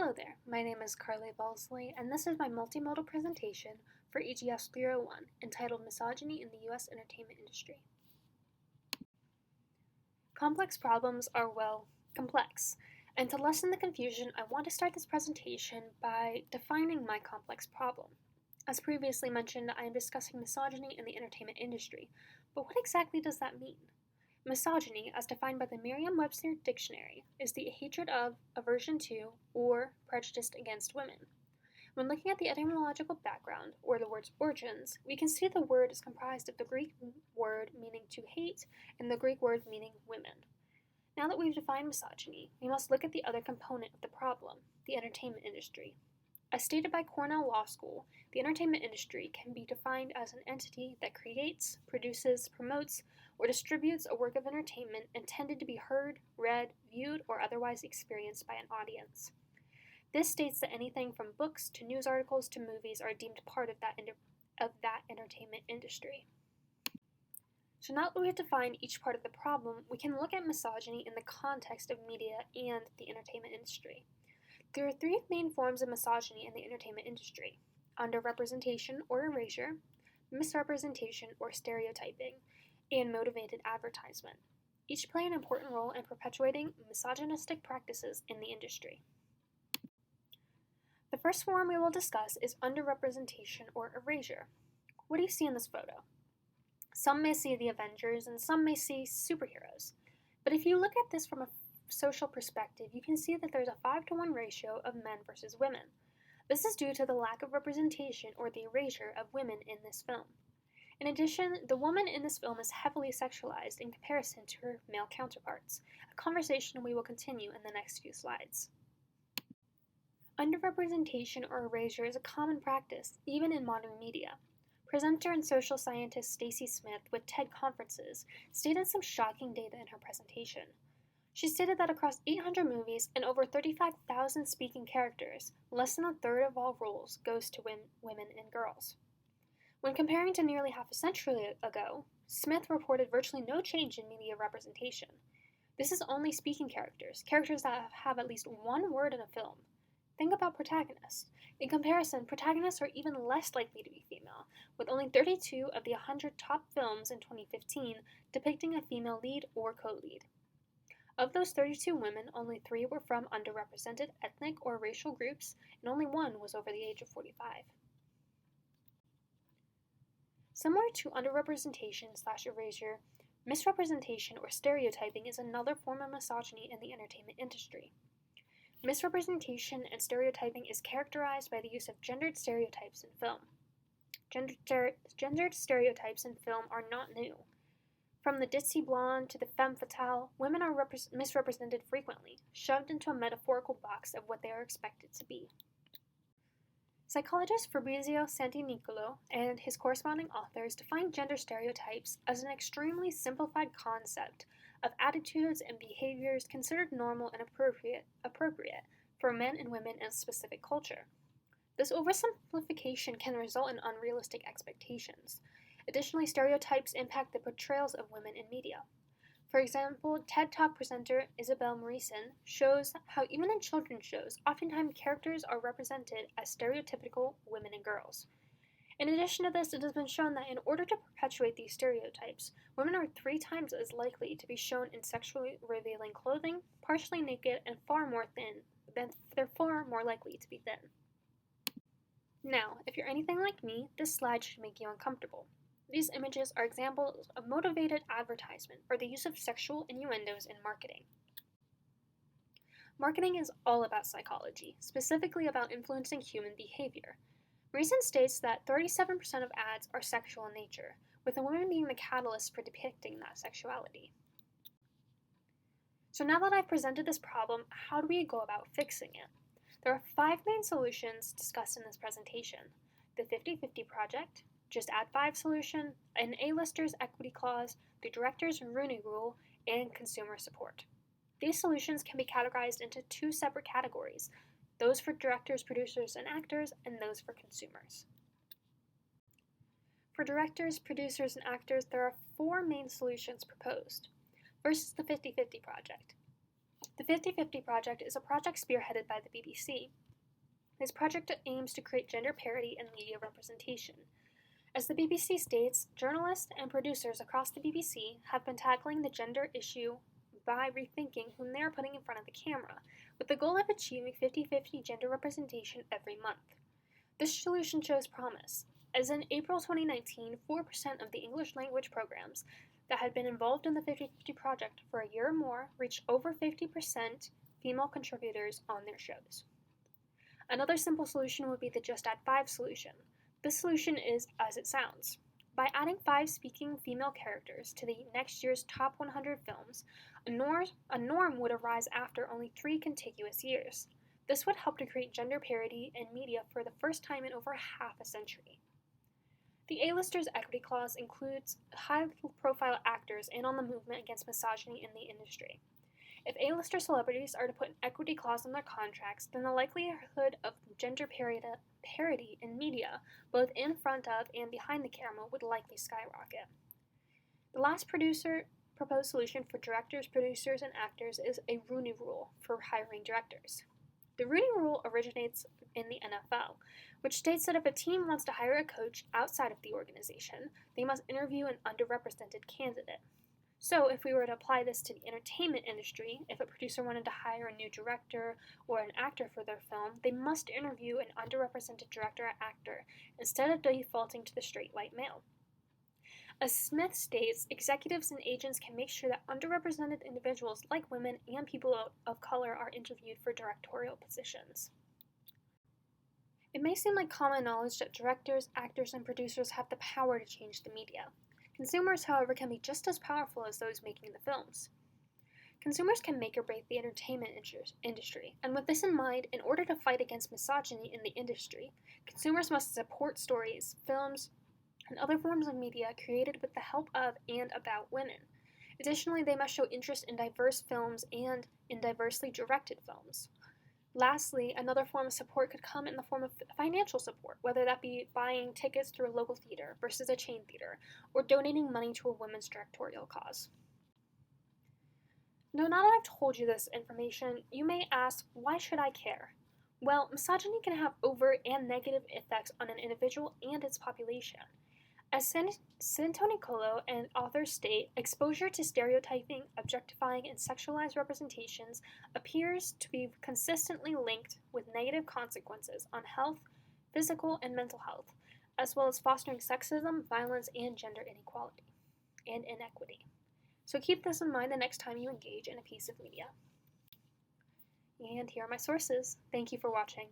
Hello there, my name is Carly Balsley, and this is my multimodal presentation for EGS 301 entitled Misogyny in the U.S. Entertainment Industry. Complex problems are, complex, and to lessen the confusion, I want to start this presentation by defining my complex problem. As previously mentioned, I am discussing misogyny in the entertainment industry, but what exactly does that mean? Misogyny, as defined by the Merriam-Webster Dictionary, is the hatred of, aversion to, or prejudice against women. When looking at the etymological background, or the word's origins, we can see the word is comprised of the Greek word meaning to hate and the Greek word meaning women. Now that we've defined misogyny, we must look at the other component of the problem, the entertainment industry. As stated by Cornell Law School, the entertainment industry can be defined as an entity that creates, produces, promotes, or distributes a work of entertainment intended to be heard, read, viewed, or otherwise experienced by an audience. This states that anything from books to news articles to movies are deemed part of that entertainment industry. So now that we have defined each part of the problem, we can look at misogyny in the context of media and the entertainment industry. There are three main forms of misogyny in the entertainment industry: underrepresentation or erasure, misrepresentation or stereotyping, and motivated advertisement. Each play an important role in perpetuating misogynistic practices in the industry. The first form we will discuss is underrepresentation or erasure. What do you see in this photo? Some may see the Avengers and some may see superheroes. But if you look at this from a social perspective, you can see that there's a 5-to-1 ratio of men versus women. This is due to the lack of representation or the erasure of women in this film. In addition, the woman in this film is heavily sexualized in comparison to her male counterparts, a conversation we will continue in the next few slides. Underrepresentation or erasure is a common practice, even in modern media. Presenter and social scientist Stacy Smith with TED Conferences stated some shocking data in her presentation. She stated that across 800 movies and over 35,000 speaking characters, less than a third of all roles goes to women and girls. When comparing to nearly half a century ago, Smith reported virtually no change in media representation. This is only speaking characters that have at least one word in a film. Think about protagonists. In comparison, protagonists are even less likely to be female, with only 32 of the 100 top films in 2015 depicting a female lead or co-lead. Of those 32 women, only 3 were from underrepresented ethnic or racial groups, and only 1 was over the age of 45. Similar to underrepresentation/erasure, misrepresentation or stereotyping is another form of misogyny in the entertainment industry. Misrepresentation and stereotyping is characterized by the use of gendered stereotypes in film. Gendered stereotypes in film are not new. From the ditzy blonde to the femme fatale, women are misrepresented frequently, shoved into a metaphorical box of what they are expected to be. Psychologist Fabrizio Santinicolo and his corresponding authors define gender stereotypes as an extremely simplified concept of attitudes and behaviors considered normal and appropriate for men and women in a specific culture. This oversimplification can result in unrealistic expectations. Additionally, stereotypes impact the portrayals of women in media. For example, TED Talk presenter Isabel Marison shows how even in children's shows, oftentimes characters are represented as stereotypical women and girls. In addition to this, it has been shown that in order to perpetuate these stereotypes, women are 3 times as likely to be shown in sexually revealing clothing, partially naked, and they're far more likely to be thin. Now, if you're anything like me, this slide should make you uncomfortable. These images are examples of motivated advertisement, or the use of sexual innuendos in marketing. Marketing is all about psychology, specifically about influencing human behavior. Reason states that 37% of ads are sexual in nature, with the women being the catalyst for depicting that sexuality. So now that I've presented this problem, how do we go about fixing it? There are 5 main solutions discussed in this presentation: the 50-50 project, just add 5 solution, an A-lister's equity clause, the director's Rooney rule, and consumer support. These solutions can be categorized into 2 separate categories: those for directors, producers, and actors, and those for consumers. For directors, producers, and actors, there are 4 main solutions proposed. First is the 50-50 project. The 50/50 Project is a project spearheaded by the BBC. This project aims to create gender parity in media representation. As the BBC states, journalists and producers across the BBC have been tackling the gender issue by rethinking whom they are putting in front of the camera, with the goal of achieving 50/50 gender representation every month. This solution shows promise, as in April 2019, 4% of the English language programs that had been involved in the 50/50 Project for a year or more reached over 50% female contributors on their shows. Another simple solution would be the Just Add 5 solution. This solution is as it sounds. By adding 5 speaking female characters to the next year's top 100 films, a norm would arise after only 3 contiguous years. This would help to create gender parity in media for the first time in over half a century. The A-listers equity clause includes high-profile actors in on the movement against misogyny in the industry. If A-lister celebrities are to put an equity clause in their contracts, then the likelihood of gender parity in media, both in front of and behind the camera, would likely skyrocket. The last proposed solution for directors, producers, and actors is a Rooney Rule for hiring directors. The Rooney Rule originates in the NFL, which states that if a team wants to hire a coach outside of the organization, they must interview an underrepresented candidate. So, if we were to apply this to the entertainment industry, if a producer wanted to hire a new director or an actor for their film, they must interview an underrepresented director or actor instead of defaulting to the straight white male. As Smith states, executives and agents can make sure that underrepresented individuals like women and people of color are interviewed for directorial positions. It may seem like common knowledge that directors, actors, and producers have the power to change the media. Consumers, however, can be just as powerful as those making the films. Consumers can make or break the entertainment industry, and with this in mind, in order to fight against misogyny in the industry, consumers must support stories, films, and other forms of media created with the help of and about women. Additionally, they must show interest in diverse films and in diversely directed films. Lastly, another form of support could come in the form of financial support, whether that be buying tickets through a local theater versus a chain theater, or donating money to a women's directorial cause. Now that I've told you this information, you may ask, why should I care? Well, misogyny can have overt and negative effects on an individual and its population. As Santonicolo and authors state, exposure to stereotyping, objectifying, and sexualized representations appears to be consistently linked with negative consequences on health, physical and mental health, as well as fostering sexism, violence, and gender inequality and inequity. So keep this in mind the next time you engage in a piece of media. And here are my sources. Thank you for watching.